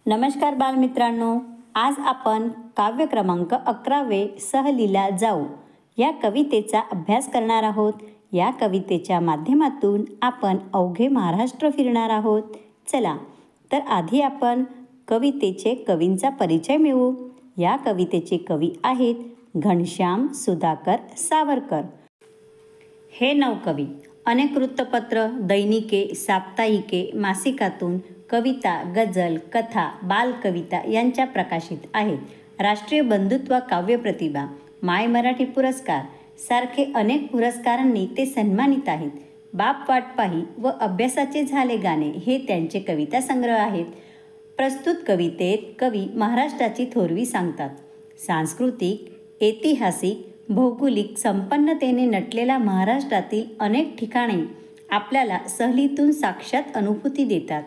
नमस्कार बालमित्रांनो, आज आपण काव्य क्रमांक 11 सहलीला जाऊ या कवितेचा अभ्यास करणार आहोत. या कवितेच्या माध्यमातून आपण अवघे महाराष्ट्र फिरणार आहोत. चला तर आधी आपण कवितेचे कवींचा परिचय मिळवू. या कवितेचे कवी आहेत घनश्याम सुधाकर सावरकर. हे नवकवी अनेक वृत्तपत्र, दैनिके, साप्ताहिके, मासिकातून कविता, गझल, कथा, बालकविता यांच्या प्रकाशित आहेत. राष्ट्रीय बंधुत्व काव्य प्रतिभा, माय मराठी पुरस्कार सारखे अनेक पुरस्कारांनी ते सन्मानित आहेत. बाप वाट पाही व अभ्यासाचे झाले गाणे हे त्यांचे कविता संग्रह आहेत. प्रस्तुत कवितेत कवी महाराष्ट्राची थोरवी सांगतात. सांस्कृतिक, ऐतिहासिक, भौगोलिक संपन्नतेने नटलेल्या महाराष्ट्रातील अनेक ठिकाणे आपल्याला सहलीतून साक्षात अनुभूती देतात.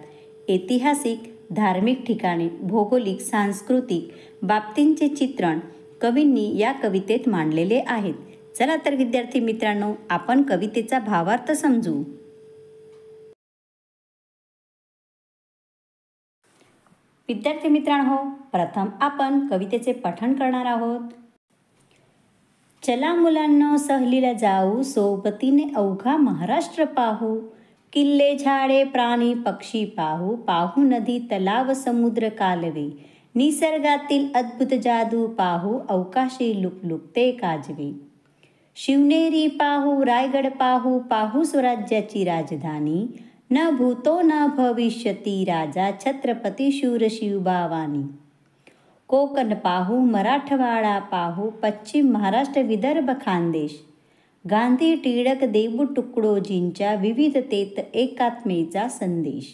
ऐतिहासिक, धार्मिक ठिकाणे, भौगोलिक, सांस्कृतिक बाबतींचे चित्रण कवींनी या कवितेत मांडलेले आहेत. चला तर विद्यार्थी मित्रांनो, आपण कवितेचा भावार्थ समजू. विद्यार्थी मित्रांनो, प्रथम आपण कवितेचे पठण करणार आहोत. चला मुलांनो सहलीला जाऊ, सोबतीने अवघा महाराष्ट्र पाहू. किल्ले, झाडे, प्राणी, पक्षी पाहू. पाहू नदी, तलाव, समुद्र, कालवे. निसर्गातील अद्भुत जादू पाहू. अवकाशी लुकलुकते काजवे. शिवनेरी पाहू, रायगड पाहू. पाहू स्वराज्याची राजधानी. न भूतो न भविष्यती राजा, छत्रपती शूर शिवबावानी. कोकण पाहू, मराठवाडा पाहू. पश्चिम महाराष्ट्र, विदर्भ, खानदेश. गांधी, टिळक, देबू तुकडोजींच्या विविधतेत एकात्मेचा संदेश.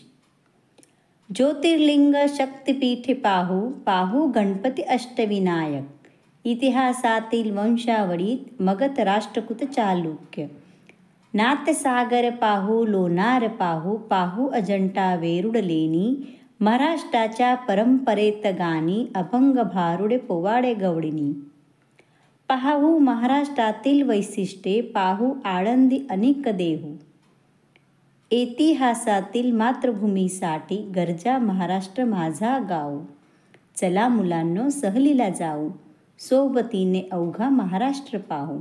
ज्योतिर्लिंग, शक्तिपीठे पाहू. पाहू गणपती अष्टविनायक. इतिहासातील वंशावळीत मगध, राष्ट्रकूट, चालुक्य. नाथसागर पाहू, लोणार पाहू. पाहू अजंठा, वेरूळ लेणी. महाराष्ट्राच्या परंपरेत गाणी. अभंग, भारुडे, पोवाडे, गवळणी. पाहू महाराष्ट्रातील वैशिष्ट्ये. पाहू आळंदी, अनेक देहू. इतिहासातील मातृभूमीसाठी गरजा, महाराष्ट्र माझा गाव. चला मुलांनो सहलीला जाऊ, सोबतीने अवघा महाराष्ट्र पाहू.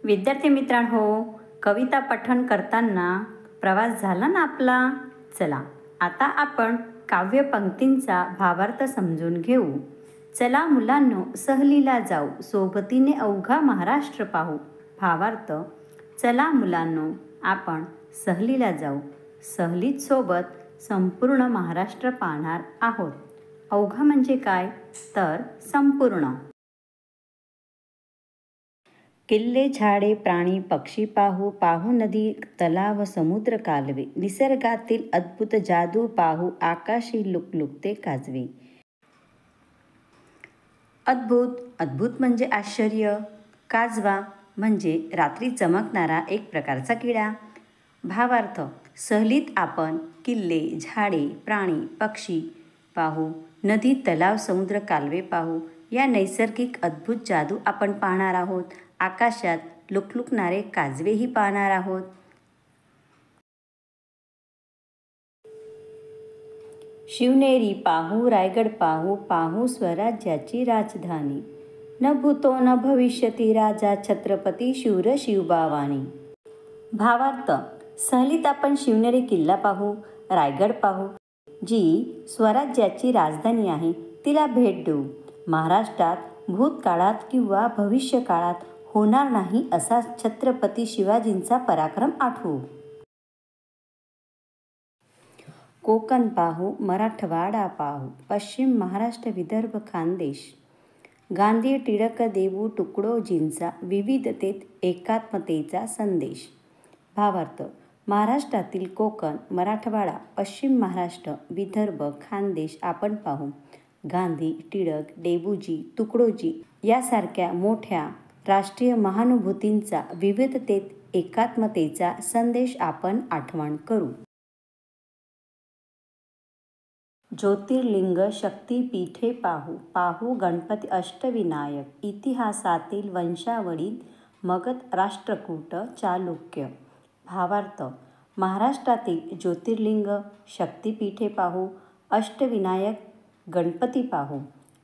विद्यार्थी मित्रांनो, कविता पठण करताना प्रवास झाला ना आपला. चला आता आपण काव्य पंक्तींचा भावार्थ समजून घेऊ. चला मुलांनो सहलीला जाऊ, सोबतीने अवघा महाराष्ट्र पाहू. भावार्थ: चला मुलांनो आपण सहलीला जाऊ, सहलीत सोबत संपूर्ण महाराष्ट्र पाहणार आहोत. अवघा म्हणजे काय तर संपूर्ण. किल्ले, झाडे, प्राणी, पक्षी पाहू. पाहू नदी, तलाव, समुद्र, कालवे. निसर्गातील अद्भुत जादू पाहू. आकाशी लुकलुकते काजवे. अद्भुत, अद्भुत म्हणजे आश्चर्य. काजवा म्हणजे रात्री चमकणारा एक प्रकारचा किडा. भावार्थ: सहलीत आपण किल्ले, झाडे, प्राणी, पक्षी पाहू. नदी, तलाव, समुद्र, कालवे पाहू. या नैसर्गिक अद्भुत जादू आपण पाहणार आहोत. आकाशात लुकलुकणारे काजवेही पाहणार आहोत. शिवनेरी पाहू, रायगड पाहू. पाहू स्वराज्याची राजधानी. न भूतो न भविष्यती राजा, छत्रपती शूर शिवबावानी. भावार्थ: सहलीत आपण शिवनेरी किल्ला पाहू, रायगड पाहू, जी स्वराज्याची राजधानी आहे, तिला भेट देऊ. महाराष्ट्रात भूतकाळात किंवा भविष्यकाळात होणार नाही असा छत्रपती शिवाजींचा पराक्रम आठवू. कोकण पाहू, मराठवाडा पाहू. पश्चिम महाराष्ट्र, विदर्भ, खानदेश. गांधी, टिळक, देबू तुकडोजींचा विविधतेत एकात्मतेचा संदेश. भावार्थ: महाराष्ट्रातील कोकण, मराठवाडा, पश्चिम महाराष्ट्र, विदर्भ, खानदेश आपण पाहू. गांधी, टिळक, देबूजी, तुकडोजी यासारख्या मोठ्या राष्ट्रीय महानुभूतींचा विविधतेत एकात्मतेचा संदेश आपण आठवण करू. ज्योतिर्लिंग, शक्तिपीठे पाहू. पाहू गणपती अष्टविनायक. इतिहासातील वंशावळीत मगध, राष्ट्रकूट, चालुक्य. भावार्थ: महाराष्ट्रातील ज्योतिर्लिंग, शक्तिपीठे पाहू. अष्टविनायक गणपती पाहू.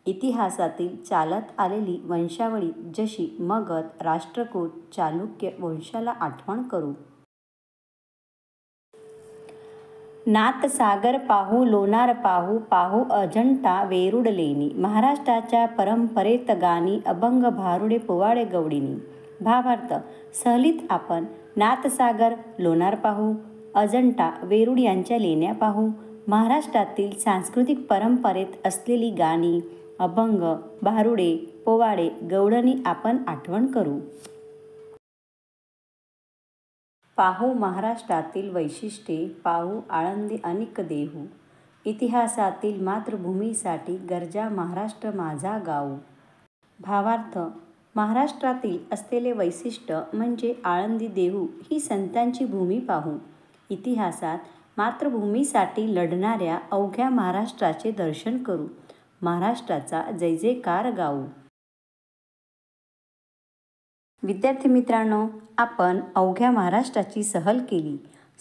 इतिहासातील चालत आलेली वंशावळी जशी मगध, राष्ट्रकूट, चालुक्य वंशाला आठवण करू. नाथसागर पाहू, लोणार पाहू, पाहू अजंठा वेरूळ लेणी. महाराष्ट्राच्या परंपरेत गाणी अभंग भारुडे पोवाडे गवळणी. भावार्थ: सहलीत आपण नाथसागर, लोणार पाहू, अजंठा वेरूळ यांच्या लेण्या पाहू. महाराष्ट्रातील सांस्कृतिक परंपरेत असलेली गाणी, अभंग, भारुडे, पोवाडे, गवळणी आपण आठवण करू. पाहू महाराष्ट्रातील वैशिष्ट्ये, पाहू आळंदी अनिक देहू. इतिहासातील मातृभूमीसाठी गर्जा महाराष्ट्र माझा गाऊ. भावार्थ: महाराष्ट्रातील असलेले वैशिष्ट्य म्हणजे आळंदी देहू ही संतांची भूमी पाहू. इतिहासात मातृभूमीसाठी लढणाऱ्या अवघ्या महाराष्ट्राचे दर्शन करू. महाराष्ट्राचा जय जयकार गाऊ. विद्यार्थी मित्रांनो, आपण अवघ्या महाराष्ट्राची सहल केली.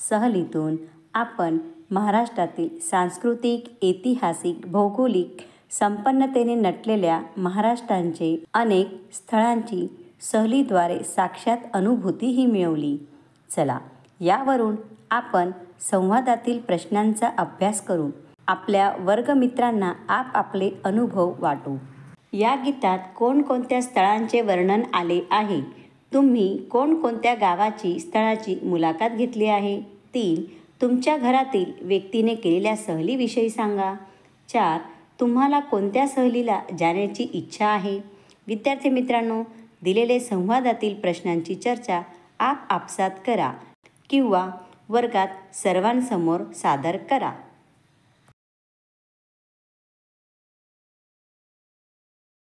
सहलीतून आपण महाराष्ट्रातील सांस्कृतिक, ऐतिहासिक, भौगोलिक संपन्नतेने नटलेल्या महाराष्ट्राचे अनेक स्थळांची सहलीद्वारे साक्षात अनुभूतीही मिळवली. चला, यावरून आपण संवादातील प्रश्नांचा अभ्यास करू. आपल्या वर्गमित्रांना आपले अनुभव वाटू. या गीतात कोणकोणत्या स्थळांचे वर्णन आले आहे? तुम्ही कोणकोणत्या गावाची, स्थळाची मुलाखत घेतली आहे? 3. तुमच्या घरातील व्यक्तीने केलेल्या सहलीविषयी सांगा. 4. तुम्हाला कोणत्या सहलीला जाण्याची इच्छा आहे? विद्यार्थी मित्रांनो, दिलेले संवादातील प्रश्नांची चर्चा आपसात करा किंवा वर्गात सर्वांसमोर सादर करा.